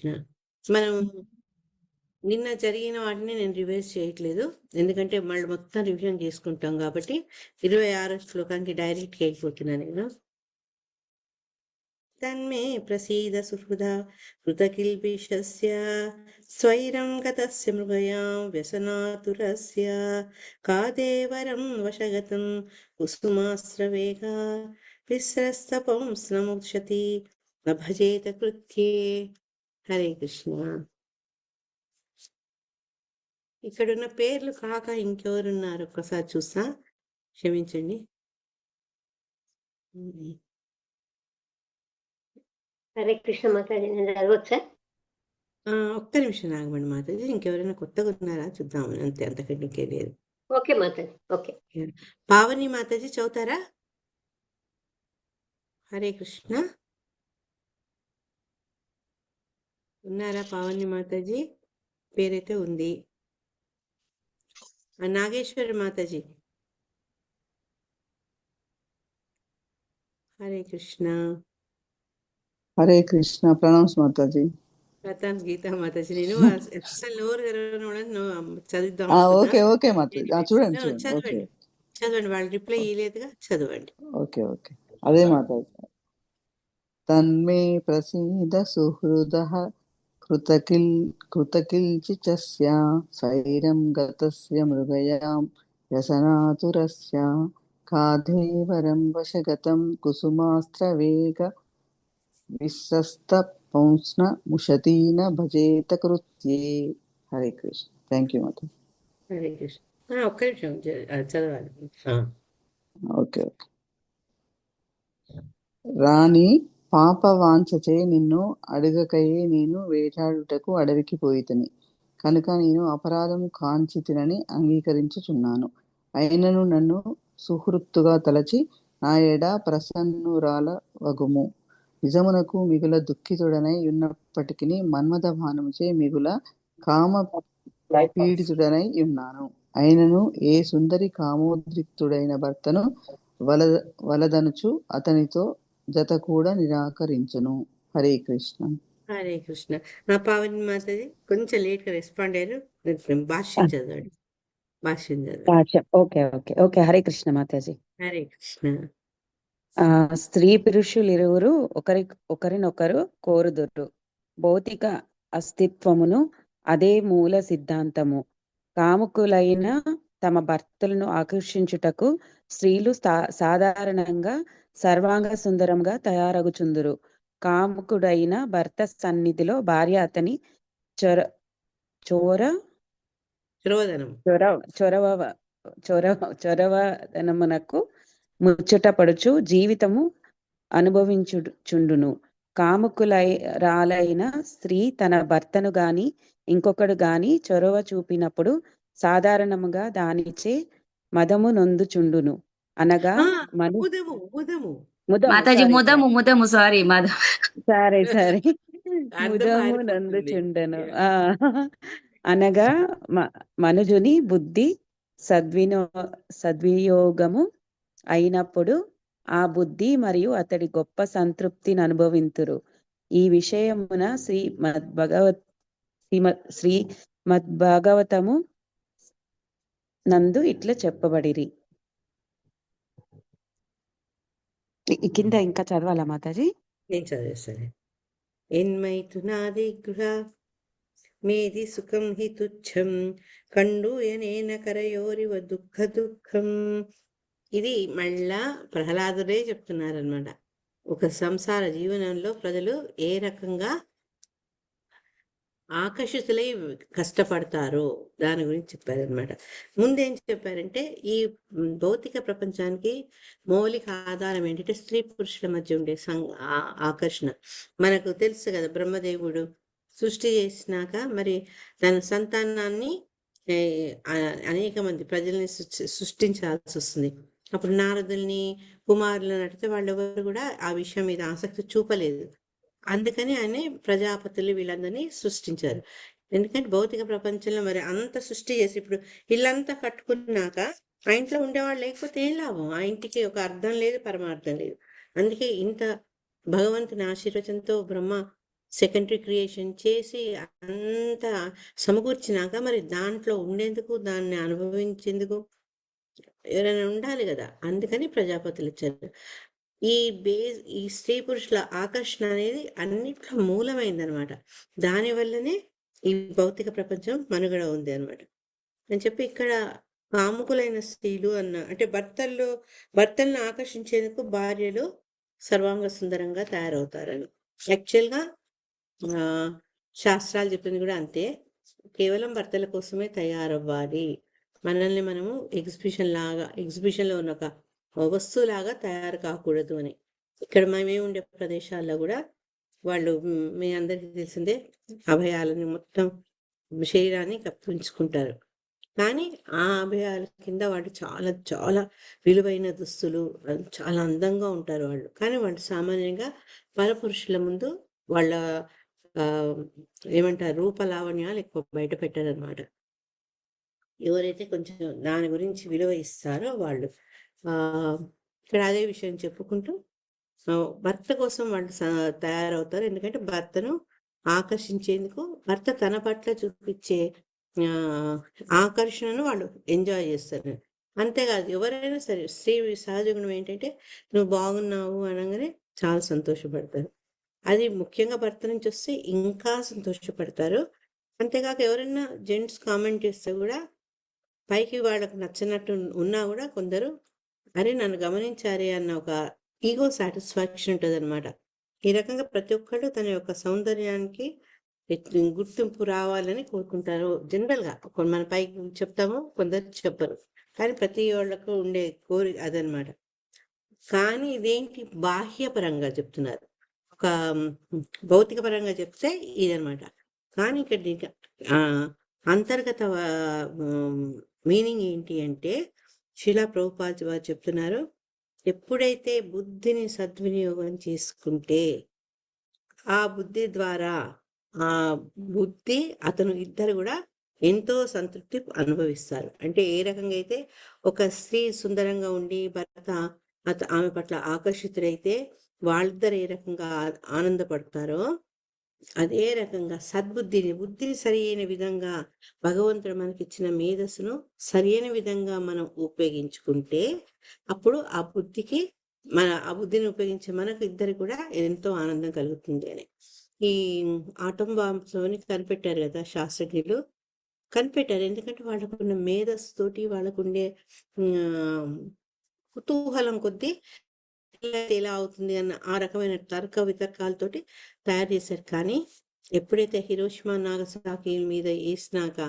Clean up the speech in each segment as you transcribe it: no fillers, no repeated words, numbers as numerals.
కృష్ణ. మనం నిన్న జరిగిన వాటిని నేను రివైజ్ చేయట్లేదు, ఎందుకంటే మళ్ళీ మొత్తం రివిజన్ చేసుకుంటాం కాబట్టి 26వ శ్లోకానికి డైరెక్ట్గా వెళ్ళిపోతున్నాను నేను. తన్మే ప్రసీద సుహృదా కృతకిల్బిషస్య స్వైరం గతస్య మృగయాం వ్యసనాతురస్య కాదేవరం వశగతం కుసుమాశ్రవేగా విస్రస్తపంస్నముక్షతి నభజేత కృత్యే. హరే కృష్ణ. ఇక్కడున్న పేర్లు కాక ఇంకెవరున్నారు ఒక్కసారి చూస్తా, క్షమించండి. హరే కృష్ణ మాతాజీ, నేను చదవచ్చా? ఒక్క నిమిషం ఆగమండి మాతాజీ, ఇంకెవరైనా కొత్తగా ఉన్నారా చూద్దాం, అంతే, అంతకంటే ఇంకే లేదు. Okay Mataji, okay. పావని మాతాజీ చదువుతారా? హరే కృష్ణ. ఉన్నారా పావని మాతాజీ? పేరైతే ఉంది. నాగేశ్వరి మాతాజీ. హరే కృష్ణ. హరే కృష్ణ. ప్రణామ్స్ మాతాజీ. ప్రతాప్ గీతా మాతాజీ. నేను అసలు నోరు చదివిద్దాం. ఓకే ఓకే మాతాజీ, చూడండి చదవండి చదవండి, వాళ్ళు రిప్లై ఇవ్వలేదుగా, చదవండి. Okay okay. అదే మాతాజీ. తన్మే ప్రసీద సుహృదః కృతకిల్చిచస్య సైరం గతస్య మృగయాం వ్యసనాతురస్య కాధేవరం వశగతం కుసుమాస్త్రవేగ విస్సస్త పౌంస్న ముషతీన భజేత కృత్యే. హరే కృష్ణ. థ్యాంక్ యూ మాత. హరే కృష్ణ. ఒక్క నిమిషం చదవాలి. Okay okay. రాణి పాపవాంఛచే నిన్ను అడుగకయే నేను వేటాడుటకు అడవికి పోయితిని కనుక నేను అపరాధము కాంచితినని అంగీకరించుచున్నాను. అయినను నన్ను సుహృత్తుగా తలచి నా ఎడ ప్రసన్నురాల వగుము. నిజమునకు మిగుల దుఃఖితుడనై ఉన్నప్పటికీ మన్మథ భానముచే మిగుల కామ పీడితుడనై ఉన్నాను. అయినను ఏ సుందరి కామోద్రిక్తుడైన భర్తను వలదనుచు అతనితో జత కూడా నిరాకరించును. హరే కృష్ణ. హరే కృష్ణ. నా పావని మాతాజీ కొంచెం లేట్ గా రెస్పాండ్ అయ్యారు. భాష్యం చదవండి. భాష్యం చదవండి. Okay okay okay. Hare Krishna Mataji. Hare Krishna. స్త్రీ పురుషులిరువురు ఒకరినొకరు కోరుదురు. భౌతిక అస్తిత్వమును అదే మూల సిద్ధాంతము. కాముకులైన తమ భర్తలను ఆకర్షించుటకు స్త్రీలు సాధారణంగా సర్వాంగ సుందరంగా తయారగుచుందురు. కాముకుడైన భర్త సన్నిధిలో భార్య అతని చొరవదనమునకు ముచ్చటపడుచు జీవితము అనుభవించుచుండును. కాముకులైన స్త్రీ తన భర్తను గాని ఇంకొకడు గాని చొరవ చూపినప్పుడు సాధారణముగా దానిచే మదము నొందుచుండును. అనగా ముదము నందుచుండెను. అనగా మనుజుని బుద్ధి సద్వియోగము అయినప్పుడు ఆ బుద్ధి మరియు అతడి గొప్ప సంతృప్తిని అనుభవింతురు. ఈ విషయమున శ్రీమద్భాగవతము నందు ఇట్లా చెప్పబడిరి. కింద ఇంకా చదవాలా మాతాజీ? నేను చదివేస్తాను. ఎన్మైతునాది గృహ మేది సుఖం హి తుచ్చం కండూయనేన కరయోరివ దుఃఖం. ఇది మళ్ళా ప్రహ్లాదుడే చెప్తున్నారనమాట. ఒక సంసార జీవనంలో ప్రజలు ఏ రకంగా ఆకర్షితులై కష్టపడతారో దాని గురించి చెప్పారనమాట. ముందేం చెప్పారంటే ఈ భౌతిక ప్రపంచానికి మౌలిక ఆధారం ఏంటంటే స్త్రీ పురుషుల మధ్య ఉండే ఆకర్షణ. మనకు తెలుసు కదా, బ్రహ్మదేవుడు సృష్టి చేసినాక మరి తన సంతానాన్ని అనేక మంది ప్రజల్ని సృష్టించాల్సి వస్తుంది. అప్పుడు నారదుల్ని కుమారులను అడిగితే వాళ్ళెవరు కూడా ఆ విషయం మీద ఆసక్తి చూపలేదు. అందుకని ఆయన ప్రజాపతులు వీళ్ళందరినీ సృష్టించారు. ఎందుకంటే భౌతిక ప్రపంచంలో మరి అంత సృష్టి చేసి ఇప్పుడు ఇల్లంతా కట్టుకున్నాక ఆ ఇంట్లో ఉండేవాళ్ళు లేకపోతే ఏం లాభం? ఆ ఇంటికి ఒక అర్థం లేదు, పరమార్థం లేదు. అందుకే ఇంత భగవంతుని ఆశీర్వచనంతో బ్రహ్మ సెకండరీ క్రియేషన్ చేసి అంతా సమకూర్చినాక మరి దాంట్లో ఉండేందుకు, దాన్ని అనుభవించేందుకు ఎవరైనా ఉండాలి కదా. అందుకని ప్రజాపతులు ఇచ్చారు. ఈ స్త్రీ పురుషుల ఆకర్షణ అనేది అన్నిట్లో మూలమైందనమాట. దానివల్లనే ఈ భౌతిక ప్రపంచం మనుగడ ఉంది అనమాట అని చెప్పి ఇక్కడ కాముకులైన స్త్రీలు అంటే భర్తలను ఆకర్షించేందుకు భార్యలు సర్వాంగ సుందరంగా తయారవుతారని. యాక్చువల్గా శాస్త్రాలు చెప్పింది కూడా అంతే. కేవలం భర్తల కోసమే తయారవ్వాలి, మనల్ని మనము ఎగ్జిబిషన్లో ఉన్న ఒక వస్తువులాగా తయారు కాకూడదు అని. ఇక్కడ మేమే ఉండే ప్రదేశాల్లో కూడా వాళ్ళు, మీ అందరికీ తెలిసిందే, అభయాలని మొత్తం శరీరాన్ని కప్పించుకుంటారు. కానీ ఆ అభయాల కింద వాళ్ళు చాలా చాలా విలువైన దుస్తులు, చాలా అందంగా ఉంటారు వాళ్ళు. కానీ వాళ్ళు సామాన్యంగా పరపురుషుల ముందు వాళ్ళ ఏమంటారు రూపలావణ్యాలు ఎక్కువ బయట పెట్టారనమాట. ఎవరైతే కొంచెం దాని గురించి విలువ ఇస్తారో వాళ్ళు. ఇక్కడ అదే విషయం చెప్పుకుంటూ భర్త కోసం వాళ్ళు తయారవుతారు. ఎందుకంటే భర్తను ఆకర్షించేందుకు, భర్త తన పట్ల చూపించే ఆకర్షణను వాళ్ళు ఎంజాయ్ చేస్తారు. అంతేకాదు, ఎవరైనా సరే స్త్రీ సహజ గుణం ఏంటంటే నువ్వు బాగున్నావు అనగానే చాలా సంతోషపడతారు. అది ముఖ్యంగా భర్త నుంచి వస్తే ఇంకా సంతోషపడతారు. అంతేకాక ఎవరైనా జెంట్స్ కామెంట్ చేస్తే కూడా పైకి వాళ్ళకు నచ్చినట్టు ఉన్నా కూడా కొందరు అరే నన్ను గమనించారే అన్న ఒక ఈగో సాటిస్ఫాక్షన్ ఉంటుంది అనమాట. ఈ రకంగా ప్రతి ఒక్కళ్ళు తన యొక్క సౌందర్యానికి గుర్తింపు రావాలని కోరుకుంటారు. జనరల్గా మన పైకి చెప్తాము, కొందరు చెప్పరు, కానీ ప్రతి వాళ్ళకు ఉండే కోరిక అదనమాట. కానీ ఇదేంటి బాహ్యపరంగా చెప్తున్నారు, ఒక భౌతిక పరంగా చెప్తే ఇదనమాట. కానీ ఇక్కడ అంతర్గత మీనింగ్ ఏంటి అంటే శిలా ప్రభుపాద వారు చెప్తున్నారు, ఎప్పుడైతే బుద్ధిని సద్వినియోగం చేసుకుంటే ఆ బుద్ధి ద్వారా అతను ఇద్దరు కూడా ఎంతో సంతృప్తి అనుభవిస్తారు. అంటే ఏ రకంగా అయితే ఒక స్త్రీ సుందరంగా ఉండి భర్త ఆమె పట్ల ఆకర్షితుడైతే వాళ్ళిద్దరు ఏ రకంగా ఆనందపడతారో, అదే రకంగా బుద్ధిని సరి అయిన విధంగా భగవంతుడు మనకిచ్చిన మేధస్సును సరి అయిన విధంగా మనం ఉపయోగించుకుంటే అప్పుడు ఆ బుద్ధిని ఉపయోగించే మనకు ఇద్దరు కూడా ఎంతో ఆనందం కలుగుతుంది అని. ఈ ఆటం బాంబ్స్ని కనిపెట్టారు కదా శాస్త్రజ్ఞులు, కనిపెట్టారు. ఎందుకంటే వాళ్ళకున్న మేధస్సు తోటి, వాళ్ళకుండే కుతూహలం కొద్దీ ఎలా అవుతుంది అన్న ఆ రకమైన తర్క వితర్కాలతోటి తయారు చేశారు. కానీ ఎప్పుడైతే హిరోషిమా నాగసాకి మీద వేసినాక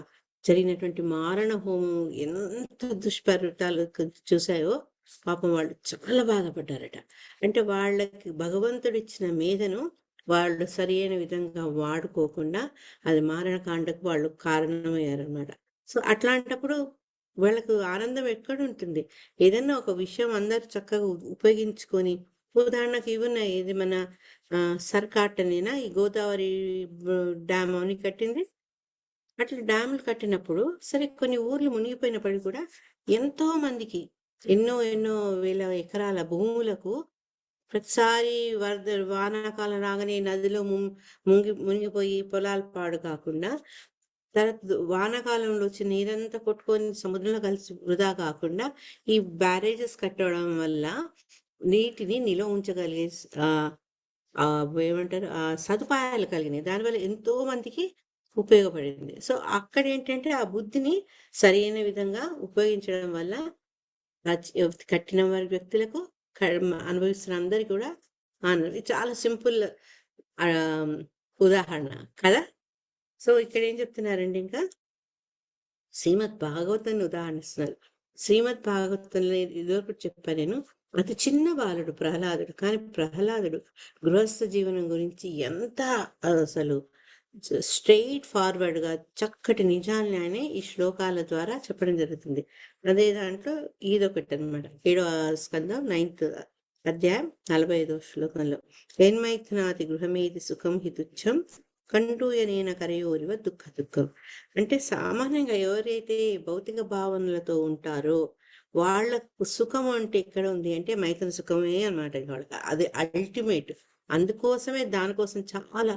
జరిగినటువంటి మారణ హోమం ఎంత దుష్పరితాలు చూసాయో పాపం వాళ్ళు చాలా బాధపడ్డారట. అంటే వాళ్ళకి భగవంతుడు ఇచ్చిన మేధను వాళ్ళు సరి అయిన విధంగా వాడుకోకుండా అది మారణకాండకు వాళ్ళు కారణమయ్యారనమాట. సో అట్లాంటప్పుడు వాళ్ళకు ఆనందం ఎక్కడ ఉంటుంది? ఏదన్నా ఒక విషయం అందరు చక్కగా ఉపయోగించుకొని, ఉదాహరణకు ఇవున్నాయి, ఇది మన సర్కాట్ అనేనా ఈ గోదావరి డ్యామ్ అని కట్టింది. అట్లా డ్యాములు కట్టినప్పుడు సరే కొన్ని ఊర్లు మునిగిపోయినప్పటికీ కూడా ఎంతో మందికి ఎన్నో వేల ఎకరాల భూములకు ప్రతిసారి వానాకాలం రాగానే నదిలో మునిగిపోయి పొలాలు పాడు కాకుండా, తర్వాత వానాకాలంలో వచ్చి నీరంతా కొట్టుకొని సముద్రంలో కలిసి వృధా కాకుండా ఈ బ్యారేజెస్ కట్టడం వల్ల నీటిని నిల్వ ఉంచగలిగే ఏమంటారు సదుపాయాలు కలిగినాయి. దానివల్ల ఎంతో మందికి ఉపయోగపడింది. సో అక్కడ ఏంటంటే ఆ బుద్ధిని సరైన విధంగా ఉపయోగించడం వల్ల కట్టిన వారి వ్యక్తులకు, అనుభవిస్తున్న అందరికి కూడా ఆనందం. ఇది చాలా సింపుల్ ఉదాహరణ కదా. సో ఇక్కడ ఏం చెప్తున్నారండి, ఇంకా శ్రీమద్ భాగవతాన్ని ఉదాహరణిస్తున్నారు. శ్రీమద్ భాగవతంలో ఇదివరకు చెప్పాను నేను, అతి చిన్న బాలుడు ప్రహ్లాదుడు. కానీ ప్రహ్లాదుడు గృహస్థ జీవనం గురించి ఎంత అసలు స్ట్రెయిట్ ఫార్వర్డ్ గా చక్కటి నిజాన్ని ఆయన ఈ శ్లోకాల ద్వారా చెప్పడం జరుగుతుంది. అదే దాంట్లో ఇదొకటి అనమాట. 7వ స్కందం 9th అధ్యాయం 45వ శ్లోకంలో, ఎన్మైథునాతి గృహమేది సుఖం హితుచ్చం కంటూయనేన కరయోరివ దుఃఖం. అంటే సామాన్యంగా ఎవరైతే భౌతిక భావనలతో ఉంటారో వాళ్ళకు సుఖం అంటే ఎక్కడ ఉంది అంటే మైథున సుఖమే అనమాట. వాళ్ళకి అది అల్టిమేట్. అందుకోసమే దానికోసం చాలా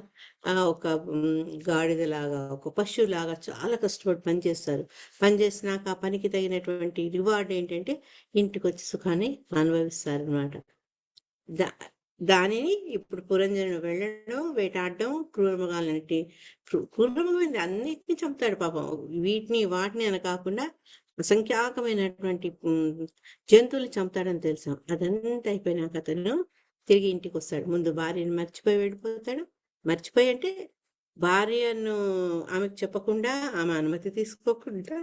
ఒక గాడిదలాగా, ఒక పశువులాగా చాలా కష్టపడి పనిచేస్తారు. పనిచేసినాక ఆ పనికి తగినటువంటి రివార్డ్ ఏంటంటే ఇంటికొచ్చి సుఖాన్ని అనుభవిస్తారనమాట. దా దానిని ఇప్పుడు పురంజనుడు వెళ్ళడం, వేటాడడం, క్రూరమృగాలన్నిటి క్రూరమృగమైంది అన్నిటిని చంపుతాడు పాపం. వీటిని వాటిని అని కాకుండా అసంఖ్యాకమైనటువంటి జంతువుల్ని చంపుతాడని తెలుసు. అదంతా అయిపోయినాక అతను తిరిగి ఇంటికి వస్తాడు. ముందు భార్యను మర్చిపోయి వెళ్ళిపోతాడు. మర్చిపోయి అంటే భార్యను ఆమెకు చెప్పకుండా, ఆమె అనుమతి తీసుకోకుండా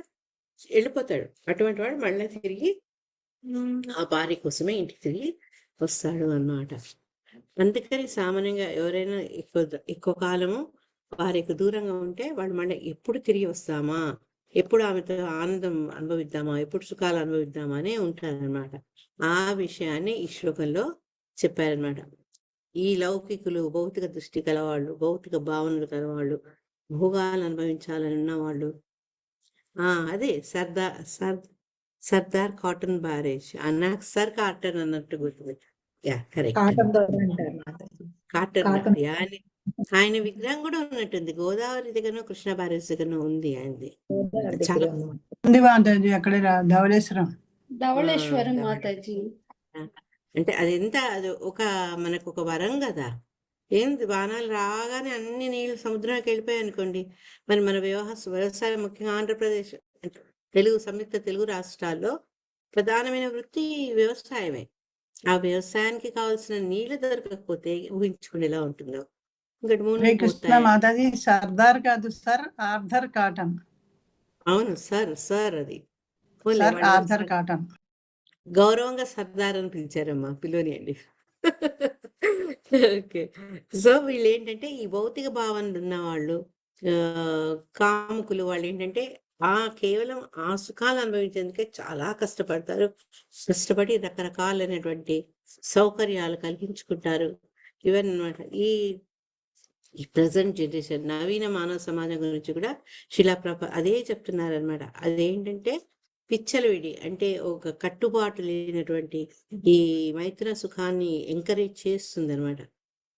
వెళ్ళిపోతాడు. అటువంటి వాడు మళ్ళీ తిరిగి ఆ భార్య కోసమే ఇంటికి తిరిగి వస్తాడు అన్నమాట. అందుకని సామాన్యంగా ఎవరైనా ఎక్కువ కాలము భార్యకు దూరంగా ఉంటే వాళ్ళు మళ్ళీ ఎప్పుడు తిరిగి వస్తామా, ఎప్పుడు ఆమెతో ఆనందం అనుభవిద్దామా, ఎప్పుడు సుఖాలు అనుభవిద్దామా అనే ఉంటారనమాట. ఆ విషయాన్ని ఈ శ్లోకంలో చెప్పారనమాట. ఈ లౌకికులు, భౌతిక దృష్టి కలవాళ్ళు, భౌతిక భావనలు కలవాళ్ళు, భోగాలు అనుభవించాలని ఉన్నవాళ్ళు, అదే సర్దార్ కాటన్ బ్యారేజ్ నాకు సర్ కాటన్ అన్నట్టు గుర్తుంది. Yeah correct. కాటన్ దొర అంటారు మాతాజీ. కాటన్ కాటన్ యా ఆయన విగ్రహం కూడా ఉన్నట్టుంది. గోదావరి దగ్గర కృష్ణ బ్యారేజ్ దగ్గర ఉంది ఆయనది. చాలా ఉంది మాతాజీ అక్కడ ధవళేశ్వరం. ధవళేశ్వరం ఆ, మాతాజీ. అంటే అది ఎంత, అది మనకు ఒక వరం కదా. ఏంది వానాలు రాగానే అన్ని నీళ్లు సముద్రానికి వెళ్ళిపోయాయి అనుకోండి, మరి మన వ్యవసాయం ముఖ్యంగా ఆంధ్రప్రదేశ్, సంయుక్త తెలుగు రాష్ట్రాల్లో ప్రధానమైన వృత్తి వ్యవసాయమే. ఆ వ్యవసాయానికి కావాల్సిన నీళ్లు దొరకకపోతే ఊహించుకునేలా ఉంటుందో. ఇంకటి హరే మునిగిపోతాయి. కృష్ణ మాతాజీ, సర్దార్ కాదు సార్, ఆర్థర్ కాటన్. అవును సార్ అది సార్ ఆర్థర్ కాటన్. గౌరవంగా సర్దార్ అని పిలిచారమ్మా, పిలువనియండి. ఓకే. సో వీళ్ళు ఏంటంటే ఈ భౌతిక భావనలు ఉన్నవాళ్ళు, కాముకులు, వాళ్ళు ఏంటంటే కేవలం ఆ సుఖాలు అనుభవించేందుకే చాలా కష్టపడతారు. కష్టపడి రకరకాలైనటువంటి సౌకర్యాలు కలిగించుకుంటారు. ఇవన్నీ అన్నమాట. ఈ ప్రజెంట్ జనరేషన్ నవీన మానవ సమాజం గురించి కూడా అదే చెప్తున్నారనమాట. అదేంటంటే పిచ్చలవిడి, అంటే ఒక కట్టుబాటు లేనటువంటి ఈ మైత్ర సుఖాన్ని ఎంకరేజ్ చేస్తుంది అనమాట.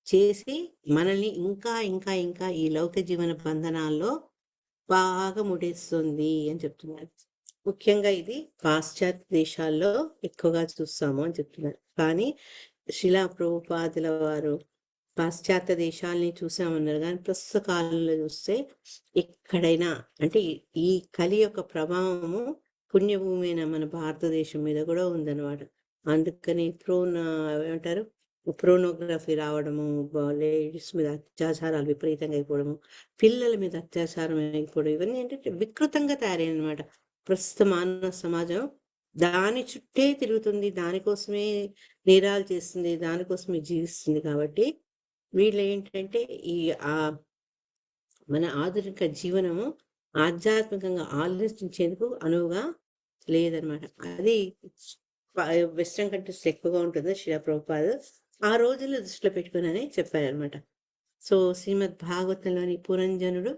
చేసి మనల్ని ఇంకా ఇంకా ఇంకా ఈ లౌకిక జీవన బంధనాల్లో బాగా ముడేస్తుంది అని చెప్తున్నారు. ముఖ్యంగా ఇది పాశ్చాత్య దేశాల్లో ఎక్కువగా చూస్తాము అని చెప్తున్నారు. కానీ శిలా ప్రభుపాదుల వారు పాశ్చాత్య దేశాలని చూసామన్నారు, కానీ ప్రస్తుత కాలంలో చూస్తే ఎక్కడైనా అంటే ఈ కలి యొక్క ప్రభావము పుణ్యభూమి అయిన మన భారతదేశం మీద కూడా ఉందన్నమాట. అందుకని ఏమంటారు, ప్రోనోగ్రఫీ రావడము, లేడీస్ మీద అత్యాచారాలు విపరీతంగా అయిపోవడము, పిల్లల మీద అత్యాచారం అయిపోవడం, ఇవన్నీ ఏంటంటే వికృతంగా తయారైనమాట. ప్రస్తుత మానవ సమాజం దాని చుట్టే తిరుగుతుంది, దానికోసమే నేరాలు చేస్తుంది, దానికోసమే జీవిస్తుంది. కాబట్టి వీళ్ళు ఏంటంటే మన ఆధునిక జీవనము ఆధ్యాత్మికంగా ఆలోచించేందుకు అనువుగా లేదనమాట. అది వెస్ట్రన్ కంట్రీస్ ఎక్కువగా ఉంటుంది. శిలా ప్రభుపాద ఆ రోజుల్లో దృష్టిలో పెట్టుకుని చెప్పారనమాట. సో శ్రీమద్ భాగవతంలోని పురంజనుడు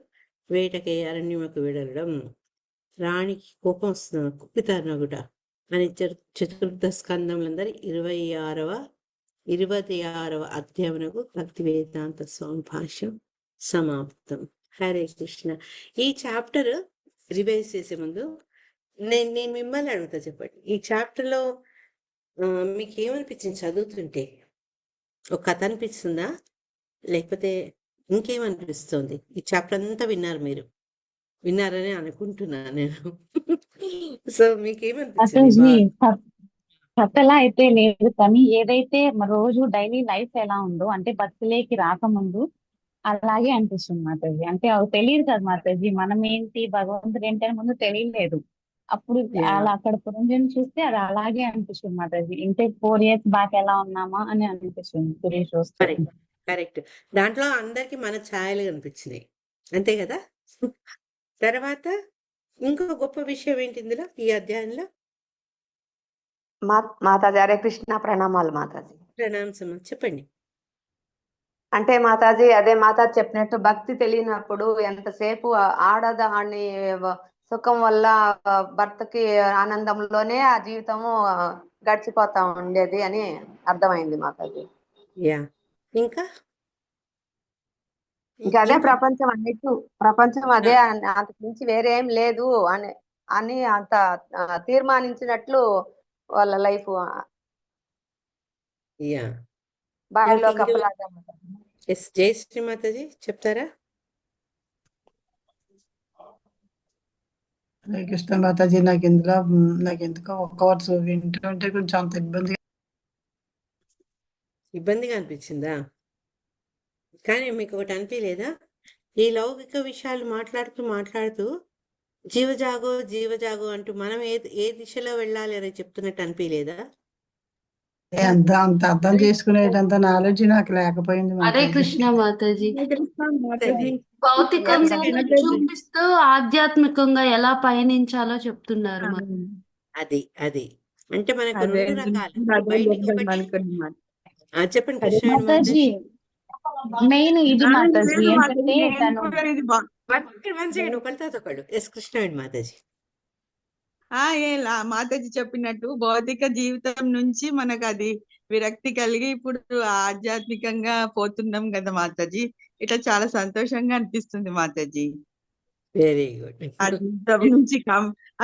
వేటకై అరణ్యముకు వెళ్ళడం, రాణికి కోపం వస్తుంది, కుప్పితారనగుట అని చతుర్థ స్కందములందరి 26వ అధ్యాయమునకు భక్తి వేదాంత స్వామి భాష్యం సమాప్తం. హరే కృష్ణ. ఈ చాప్టర్ రివైజ్ చేసే ముందు నేను మిమ్మల్ని అడుగుతా, చెప్పండి, ఈ చాప్టర్లో మీకు ఏమనిపించింది చదువుతుంటే? ఒక కథ అనిపిస్తుందా, లేకపోతే ఇంకేమనిపిస్తుంది? ఈ చాప్టర్ అంతా విన్నారని అనుకుంటున్నాను నేను. సో మీకేమనిపించింది? కథలా అయితే లేదు, కానీ ఏదైతే రోజు డైలీ లైఫ్ ఎలా ఉందో, అంటే బర్త్డేకి రాకముందు అలాగే అనిపిస్తుంది మాతాజీ. అంటే అవి తెలియదు కదా మాతాజీ, మనం ఏంటి భగవంతుడు ఏంటి అని ముందు తెలియలేదు. అప్పుడు అలా అక్కడ పురంజని చూస్తే అది అలాగే అనిపిస్తుంది మాతాజీ. ఇంటే 4 years బ్యాక్ ఎలా ఉన్నామా అని అనిపిస్తుంది గురించి చూస్తే. కరెక్ట్. దాంట్లో అందరికి మన ఛాయలు కనిపించినాయి, అంతే కదా. తర్వాత ఇంకో గొప్ప విషయం ఏంటి ఇందులో, ఈ అధ్యాయంలో? మాతాజీ హరే కృష్ణ, ప్రణామాలు మాతాజీ. ప్రణామం, చెప్పండి. అంటే మాతాజీ, అదే మాతాజీ చెప్పినట్టు భక్తి తెలియనప్పుడు ఎంతసేపు ఆడదాని సుఖం వల్ల భర్తకి ఆనందంలోనే ఆ జీవితము గడిచిపోతా ఉండేది అని అర్థమైంది మాతాజీ. యా ఇంకా ఇంకా అదే ఇంకా ప్రపంచం అన్నట్టు, ప్రపంచం అదే అంతకు మించి వేరే ఏం లేదు అని అని అంత తీర్మానించినట్లు వాళ్ళ లైఫ్ యా బావిలో ఇంకా కప్పలాగా. ఎస్ జయశ్రీ మాతాజీ చెప్తారా? హరే కృష్ణ మాతాజీ, నాకు ఎందుకో ఒక్క వర్డ్స్ వింటుంటే కొంచెం అంత ఇబ్బందిగా అనిపించిందా? కానీ మీకు ఒకటి అనిపించలేదా? ఈ లౌకిక విషయాలు మాట్లాడుతూ జీవజాగో అంటూ మనం ఏ దిశలో వెళ్ళాలి అని చెప్తున్నట్టు అనిపించలేదా? అంత అర్థం చేసుకునేటంత నాలెడ్జ్ నాకు లేకపోయింది హరే మాతాజీ. కృష్ణ మాతాజీ. సరే. భౌతికంగా Once again, చూపిస్తూ ఆధ్యాత్మికంగా ఎలా పయనించాలో చెప్తున్నారు అది అంటే మనకు అదే రెండు రకాలు అదే బయటికి చెప్దాం ఒకటి అనుకున్నాను. చెప్పండి కృష్ణవేణి మాతాజీ మెయిన్ ఇది మాతాజీ ఏంటంటే తను వన్ సెకండ్ ఒకళ్ళ తర్వాత ఒకళ్ళు. ఎస్ కృష్ణవేణి మాతాజీ. మాతాజీ చెప్పినట్టు భౌతిక జీవితం నుంచి మనకు అది విరక్తి కలిగి ఇప్పుడు ఆధ్యాత్మికంగా పోతున్నాం కదా మాతాజీ. ఇట్లా చాలా సంతోషంగా అనిపిస్తుంది మాతాజీ. Very good. ఆ జీవితం నుంచి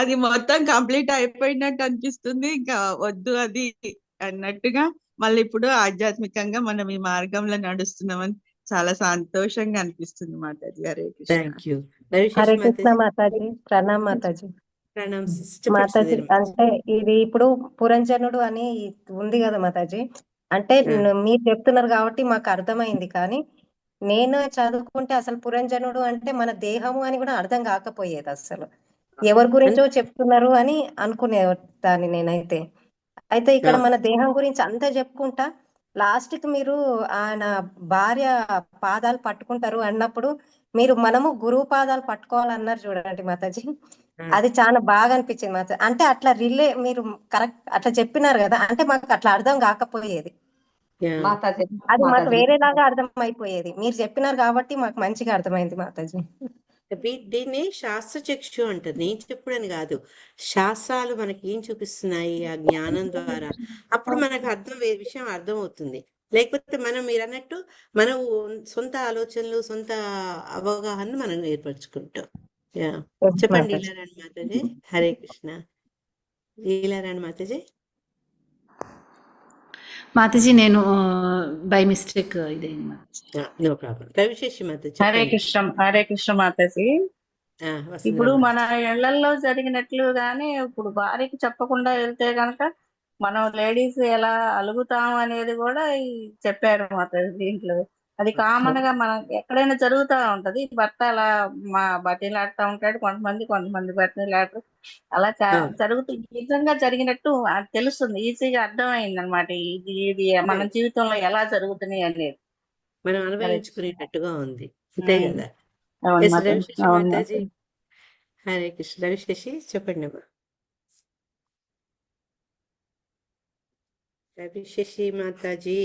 అది మొత్తం కంప్లీట్ అయిపోయినట్టు అనిపిస్తుంది. ఇంకా వద్దు అది అన్నట్టుగా మళ్ళీ ఇప్పుడు ఆధ్యాత్మికంగా మనం ఈ మార్గంలో నడుస్తున్నామని చాలా సంతోషంగా అనిపిస్తుంది మాతాజీ. హరే కృష్ణ. Thank you. హరే కృష్ణ మాతాజీ, ప్రణామ్ మాతాజీ. ప్రణామ్ మాతాజీ, అంటే ఇది ఇప్పుడు పురంజనుడు అని ఉంది కదా మాతాజీ, అంటే మీరు చెప్తున్నారు కాబట్టి మాకు అర్థమైంది. కానీ నేను చదువుకుంటే అసలు పురంజనుడు అంటే మన దేహము అని కూడా అర్థం కాకపోయేది. అసలు ఎవరి గురించో చెప్తున్నారు అని అనుకునేదాన్ని నేనైతే. అయితే ఇక్కడ మన దేహం గురించి అంతా చెప్పుకుంటా లాస్ట్ కి మీరు ఆయన భార్య పాదాలు పట్టుకుంటారు అన్నప్పుడు మీరు మనము గురువు పాదాలు పట్టుకోవాలన్నారు చూడండి మాతాజీ, అది చాలా బాగా అనిపించింది మాతాజీ. అంటే అట్లా మీరు కరెక్ట్ అట్లా చెప్పినారు కదా, అంటే మాకు అట్లా అర్థం కాకపోయేది. మాతాజీ అది మాకు వేరేలాగా అర్థం అయిపోయేది. మీరు చెప్పినారు కాబట్టి మాకు మంచిగా అర్థమైంది మాతాజీ. దీన్ని శాస్త్రచక్షు అంటారు. నేను చెప్పుడని కాదు, శాస్త్రాలు మనకి ఏం చూపిస్తున్నాయి ఆ జ్ఞానం ద్వారా. అప్పుడు మనకు విషయం అర్థం అవుతుంది. లేకపోతే మీరు అన్నట్టు మనం సొంత ఆలోచనలు, సొంత అవగాహన మనం ఏర్పరచుకుంటాం. చెప్పండి లీలారాణి మాతాజీ. హరే కృష్ణ. లీలారాణి మాతాజీ. మాతాజీ నేను బై మిస్టేక్ ఇదైంది. No problem. రవిశేషి మాతాజీ. హరే కృష్ణ మాతాజీ. ఇప్పుడు మన ఇళ్లలో జరిగినట్లుగానే ఇప్పుడు భార్యకి చెప్పకుండా వెళ్తే గనక మనం లేడీస్ ఎలా అలుగుతాం అనేది కూడా చెప్పారు మాతాజీ దీంట్లో. అది కామన్ గా మనం ఎక్కడైనా జరుగుతూ ఉంటది. భర్త అలా బట్టలాడుతూ ఉంటాడు, కొంతమంది బట్టలాడరు. అలా జరుగుతూ నిజంగా జరిగినట్టు తెలుస్తుంది, ఈజీగా అర్థమైంది అనమాట. ఇది మన జీవితంలో ఎలా జరుగుతున్నాయి అనేది మనం అనుభవించుకునేటట్టుగా ఉంది. అంతే కదా. రవిశేషి అవును మాతాజీ. హరే కృష్ణ. రవిశేషి చెప్పండి అమ్మా. రవిశేషి మాతాజీ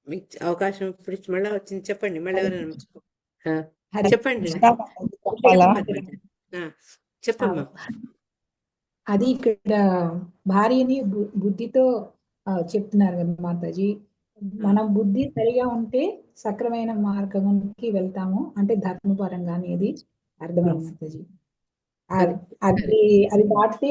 మీకు అవకాశం ఇప్పుడు మళ్ళా వచ్చింది. చెప్పండి మళ్ళీ ఎవరైనా చెప్పండి. చెప్పమ్మా. అది ఇక్కడ భార్యని బుద్ధితో చెప్తున్నారు కదా మాతాజీ. మనం బుద్ధి సరిగా ఉంటే సక్రమైన మార్గంకి వెళ్తాము, అంటే ధర్మపరంగా అనేది అర్థమైంది మాతాజీ. అది దాటితే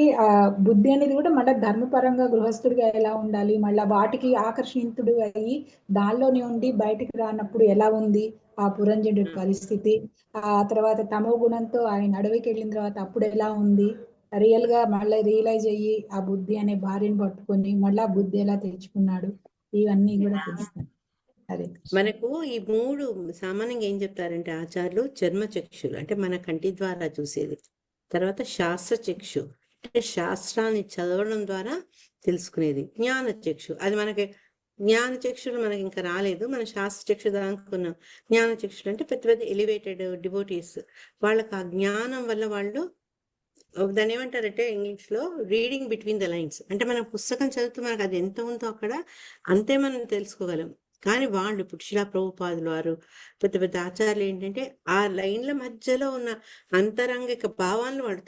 బుద్ధి అనేది కూడా మళ్ళీ ధర్మపరంగా గృహస్థుడిగా ఎలా ఉండాలి, మళ్ళీ వాటికి ఆకర్షితుడు అయ్యి దానిలోనే ఉండి బయటికి రానప్పుడు ఎలా ఉంది ఆ పురంజనుడి పరిస్థితి. ఆ తర్వాత తమో గుణంతో ఆయన అడవికి వెళ్ళిన తర్వాత అప్పుడు ఎలా ఉంది, రియల్ గా మళ్ళీ రియలైజ్ అయ్యి ఆ బుద్ధి అనే భార్యను పట్టుకొని మళ్ళా బుద్ధి ఎలా తెచ్చుకున్నాడు, ఇవన్నీ కూడా తెలుస్తాయి. అదే మనకు ఈ మూడు సామాన్యంగా ఏం చెప్తారంటే ఆచార్యులు, చర్మచక్షులు అంటే మన కంటి ద్వారా చూసేది, తర్వాత శాస్త్రచక్షు అంటే శాస్త్రాన్ని చదవడం ద్వారా తెలుసుకునేది, జ్ఞానచక్షు అది మనకి జ్ఞానచక్షులు మనకి ఇంకా రాలేదు, మన శాస్త్రచక్షు దానుకున్నాం. జ్ఞానచక్షులు అంటే పెద్ద పెద్ద ఎలివేటెడ్ డివోటీస్, వాళ్ళకి ఆ జ్ఞానం వల్ల వాళ్ళు దాన్ని ఏమంటారంటే ఇంగ్లీష్లో రీడింగ్ బిట్వీన్ ద లైన్స్, అంటే మనం పుస్తకం చదువుతూ మనకు అది ఎంత ఉందో అక్కడ అంతే మనం తెలుసుకోగలం. కానీ వాళ్ళు ఇప్పుడు శిలా ప్రభుపాదులు వారు పెద్ద పెద్ద ఆచార్యులు ఏంటంటే ఆ లైన్ల మధ్యలో ఉన్న అంతరంగిక భావాలను వాళ్ళు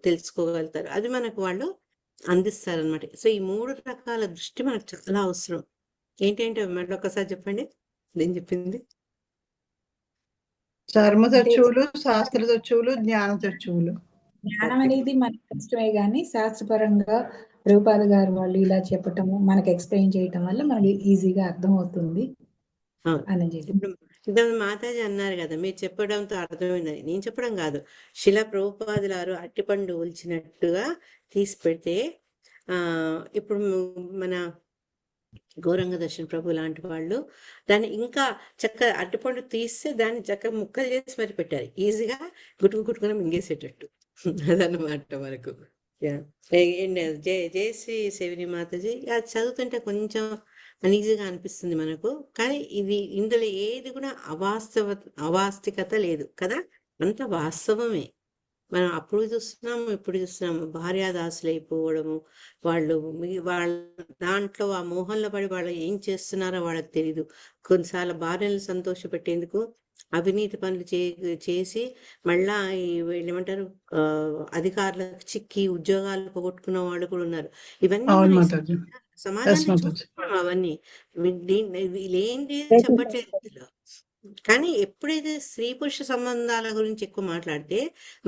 తెలుసుకోగలుగుతారు, అది మనకు వాళ్ళు అందిస్తారనమాట. సో ఈ మూడు రకాల దృష్టి మనకు చాలా అవసరం. ఏంటంటే మళ్ళీ ఒకసారి చెప్పండి నేను చెప్పింది. చర్మ అంటే చచ్చువులు, శాస్త్ర చచ్చువులు, జ్ఞాన చచ్చువులు. జ్ఞానం అనేది మనకి కష్టమే కానీ శాస్త్రపరంగా రూపాల గారు వాళ్ళు ఇలా చెప్పటము మనకి ఎక్స్ప్లెయిన్ చేయటం వల్ల మనకి ఈజీగా అర్థం అవుతుంది అవును. అని చెప్పి. ఇప్పుడు ఇంతకుముందు మాతాజీ అన్నారు కదా, మీరు చెప్పడంతో అర్థమైందని. నేను చెప్పడం కాదు, శిలా ప్రభుపాదులారు అట్టిపండు ఒలిచినట్టుగా తీసి పెడితే ఇప్పుడు మన గౌరంగ దర్శన్ ప్రభు లాంటి వాళ్ళు దాన్ని ఇంకా చక్కగా అరటిపండు తీస్తే దాన్ని చక్కగా ముక్కలు చేసి మరి పెట్టారు, ఈజీగా గుట్టుకుని మింగేసేటట్టు. అదన్నమాట మనకు. జయశ్రీ శివని మాతాజీ అది చదువుతుంటే కొంచెం అనీజీగా అనిపిస్తుంది మనకు, కానీ ఇది ఇందులో ఏది కూడా అవాస్తవికత లేదు కదా, అంత వాస్తవమే. మనం అప్పుడు చూస్తున్నాము, ఇప్పుడు చూస్తున్నాము. భార్యాదాసులు అయిపోవడము, వాళ్ళు వాళ్ళ దాంట్లో ఆ మోహంలో పడి వాళ్ళు ఏం చేస్తున్నారో వాళ్ళకి తెలియదు. కొన్నిసార్లు భార్యలను సంతోషపెట్టేందుకు అవినీతి పనులు చేసి మళ్ళా వీళ్ళు ఏమంటారు అధికారులకు చిక్కి ఉద్యోగాలు పోగొట్టుకున్న వాళ్ళు కూడా ఉన్నారు. ఇవన్నీ అవును మనం మాతాజీ. సమాజాన్ని మాతాజీ. చూస్తున్నాం. అవన్నీ వీళ్ళేంటి చెప్పట్లేదు ఇందులో. కానీ ఎప్పుడైతే స్త్రీ పురుష సంబంధాల గురించి ఎక్కువ మాట్లాడితే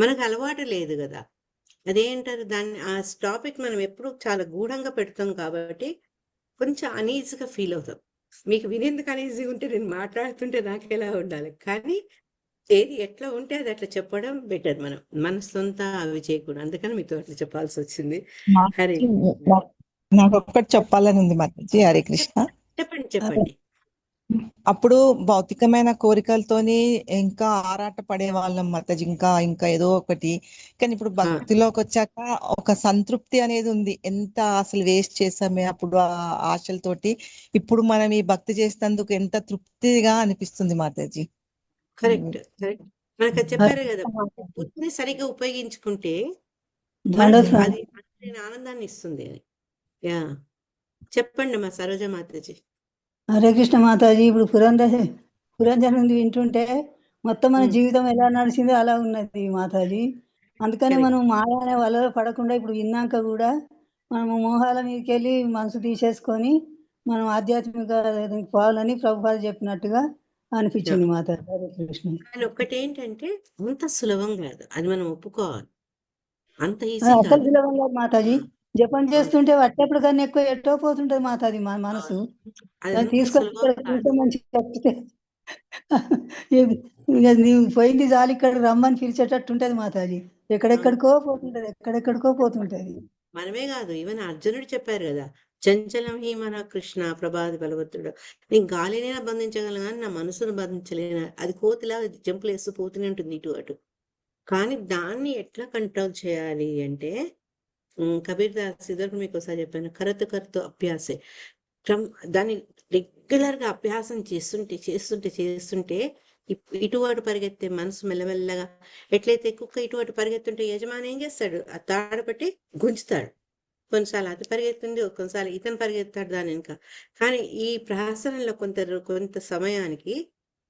మనకు అలవాటు లేదు కదా, అదేంటారు దాన్ని ఆ టాపిక్ మనం ఎప్పుడు చాలా గూఢంగా పెడతాం కాబట్టి కొంచెం అనీజీగా ఫీల్ అవుతాం. మీకు వినేందుకు అనీజీగా ఉంటే నేను మాట్లాడుతుంటే నాకు ఎలా ఉండాలి, కానీ ఏది ఎట్లా ఉంటే అది అట్లా చెప్పడం బెటర్. మనం మన సొంత అవి చేయకూడదు, అందుకని మీతో అట్లా చెప్పాల్సి వచ్చింది. హరే నాకు ఒక్కటి చెప్పాలని ఉంది మాతాజీ. హరే కృష్ణ. చెప్పండి చెప్పండి. అప్పుడు భౌతికమైన కోరికలతోని ఇంకా ఆరాట పడే వాళ్ళం మాతాజీ, ఇంకా ఇంకా ఏదో ఒకటి. కానీ ఇప్పుడు భక్తిలోకి వచ్చాక ఒక సంతృప్తి అనేది ఉంది. ఎంత అసలు వేస్ట్ చేసామే అప్పుడు ఆ ఆశలతోటి, ఇప్పుడు మనం ఈ భక్తి చేసినందుకు ఎంత తృప్తిగా అనిపిస్తుంది మాతాజీ. Correct correct. మనకు అది చెప్పారు కదా, బుద్ధిని సరిగ్గా ఉపయోగించుకుంటే అది ఆనందాన్ని ఇస్తుంది అని. యా చెప్పండి మా సరోజ మాతాజీ. హరే కృష్ణ మాతాజీ. ఇప్పుడు పురంజనుంది వింటుంటే మొత్తం మన జీవితం ఎలా నడిచిందో అలా ఉన్నది మాతాజీ. అందుకని మనం మాయ అనే వలలో పడకుండా ఇప్పుడు విన్నాక కూడా మనము మోహాల మీదకి వెళ్ళి మనసు తీసేసుకొని మనం ఆధ్యాత్మిక పోవాలని ప్రభుపాద చెప్పినట్టుగా అనిపించింది మాతాజీ. హరే కృష్ణ. కానీ ఒక్కటి ఏంటంటే అంత సులభం కాదు, అది మనం ఒప్పుకోవాలి. అంత ఈజీ అసలు కాదు సులభం లేదు మాతాజీ. జపం చేస్తుంటే వచ్చేప్పుడు కన్నా ఎక్కువ ఎట్టో పోతుంటది మాతాజీ మన మనసు. దాన్ని తీసుకొచ్చి మంచి చెప్తే ఇక నీవు పోయింది చాలు, ఇక్కడ రమ్మని పిలిచేటట్టు ఉంటది మాతాజీ. ఎక్కడెక్కడికో పోతుంటది. మనమే కాదు, ఈవెన్ అర్జునుడు చెప్పారు కదా, చంచలం హీ మన కృష్ణ ప్రభాది బలవంతుడు, నేను గాలినైనా బంధించగలను కానీ నా మనసును బంధించలేను. అది కోతిలా జంపులు వేస్తూ పోతూనే ఉంటుంది ఇటు అటు. కానీ దాన్ని ఎట్లా కంట్రోల్ చేయాలి అంటే కబీర్ దాస్ ఇద్దరు మీకు ఒకసారి చెప్పాను, కరతు అభ్యాసే. దాన్ని రెగ్యులర్గా అభ్యాసం చేస్తుంటే ఇటువాటు పరిగెత్తే మనసు మెల్లమెల్లగా, ఎట్లయితే కుక్క ఇటువాటు పరిగెత్తుంటే యజమాని ఏం చేస్తాడు, ఆ తాడపట్టి గుంజుతాడు. కొన్నిసార్లు అది పరిగెత్తుంది, కొన్నిసార్లు ఇతను పరిగెత్తాడు దాని వెనుక. కానీ ఈ ప్రహసనంలో కొంత సమయానికి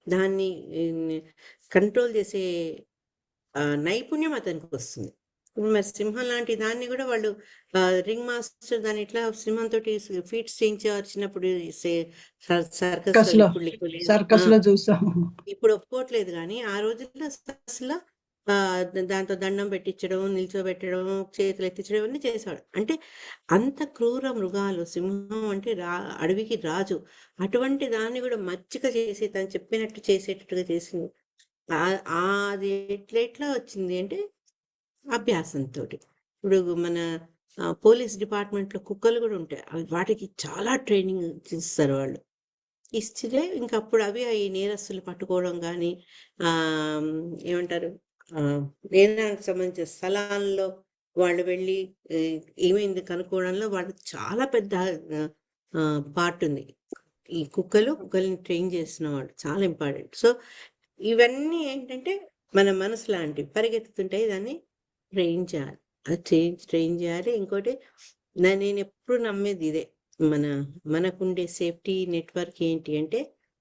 దాన్ని కంట్రోల్ చేసే నైపుణ్యం అతనికి వస్తుంది. ఇప్పుడు మరి సింహం లాంటి దాన్ని కూడా వాళ్ళు రింగ్ మాస్టర్ దాన్ని ఇట్లా సింహంతో ఫీట్స్ చేయించినప్పుడు సర్కస్ లో చూసాము. ఇప్పుడు ఒప్పుకోవట్లేదు, కానీ ఆ రోజుల్లో సర్కస్లో దాంతో దండం పెట్టించడం, నిల్చోబెట్టడం, చేతులు ఎత్తించడం ఇవన్నీ చేశాడు. అంటే అంత క్రూర మృగాలు, సింహం అంటే అడవికి రాజు, అటువంటి దాన్ని కూడా మచ్చిక చేసి తను చెప్పినట్టు చేసేటట్టుగా చేసింది. అది ఎట్లా వచ్చింది అంటే అభ్యాసంతో. ఇప్పుడు మన పోలీస్ డిపార్ట్మెంట్లో కుక్కలు కూడా ఉంటాయి, వాటికి చాలా ట్రైనింగ్ ఇస్తారు వాళ్ళు. ఇస్తే ఇంకప్పుడు అవి ఈ నేరస్తులు పట్టుకోవడం కానీ ఏమంటారు నేరానికి సంబంధించిన స్థలాల్లో వాళ్ళు వెళ్ళి ఏమైంది కనుక్కోవడంలో వాళ్ళకి చాలా పెద్ద పార్ట్ ఉంది. ఈ కుక్కల్ని ట్రైన్ చేసిన వాళ్ళు చాలా ఇంపార్టెంట్. సో ఇవన్నీ ఏంటంటే మన మనసు లాంటివి పరిగెత్తుతుంటాయి, దాన్ని ట్రైన్ చేయాలి, అది ట్రైన్ చేయాలి. ఇంకోటి నేను ఎప్పుడు నమ్మేది ఇదే, మనకుండే సేఫ్టీ నెట్వర్క్ ఏంటి అంటే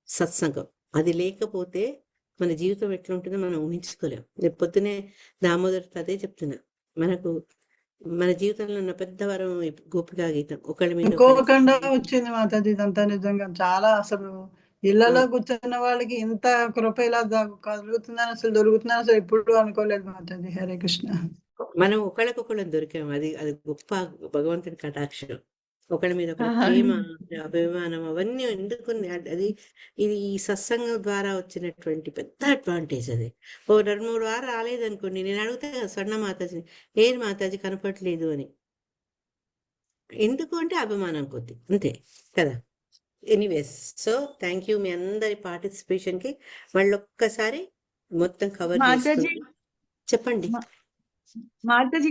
సత్సంగం. అది లేకపోతే మన జీవితం ఎట్లా ఉంటుందో మనం ఊహించుకోలేం. పొద్దునే దామోదర్ అదే చెప్తున్నా, మనకు మన జీవితంలో ఉన్న పెద్ద వరం ఈ గోపికా గీతం. ఒకళ్ళ మీద ఒకళ్ళకి అనుకోకుండా వచ్చింది మాతాజీ ఇదంతా నిజంగా. చాలా అసలు ఇళ్లలో కూర్చున్న వాళ్ళకి ఇంత కృప ఇలా కలుగుతుందని అసలు దొరుకుతుందని అసలు ఎప్పుడు అనుకోలేదు మాతాజీ. హరే కృష్ణ. మనం ఒకళ్ళకొకళ్ళం దొరికాం. అది గొప్ప భగవంతుడి కటాక్షం. ఒకళ్ళ మీద ఒకళ్ళ ప్రేమ, అభిమానం అవన్నీ ఎందుకుంది అది ఇది ఈ సత్సంగం ద్వారా వచ్చినటువంటి పెద్ద అడ్వాంటేజ్. అది 2-3 వారాలు రాలేదనుకోండి, నేను అడుగుతా కదా స్వర్ణ మాతాజీ, ఏది మాతాజీ కనపడట్లేదు అని. ఎందుకు అంటే అభిమానం కొద్ది, అంతే కదా. ఎనీవేస్, సో థ్యాంక్ యూ మీ అందరి పార్టిసిపేషన్కి. మళ్ళీ ఒక్కసారి మొత్తం కవర్ మాతాజీ చేసుకుందాం. చెప్పండి మాతాజీ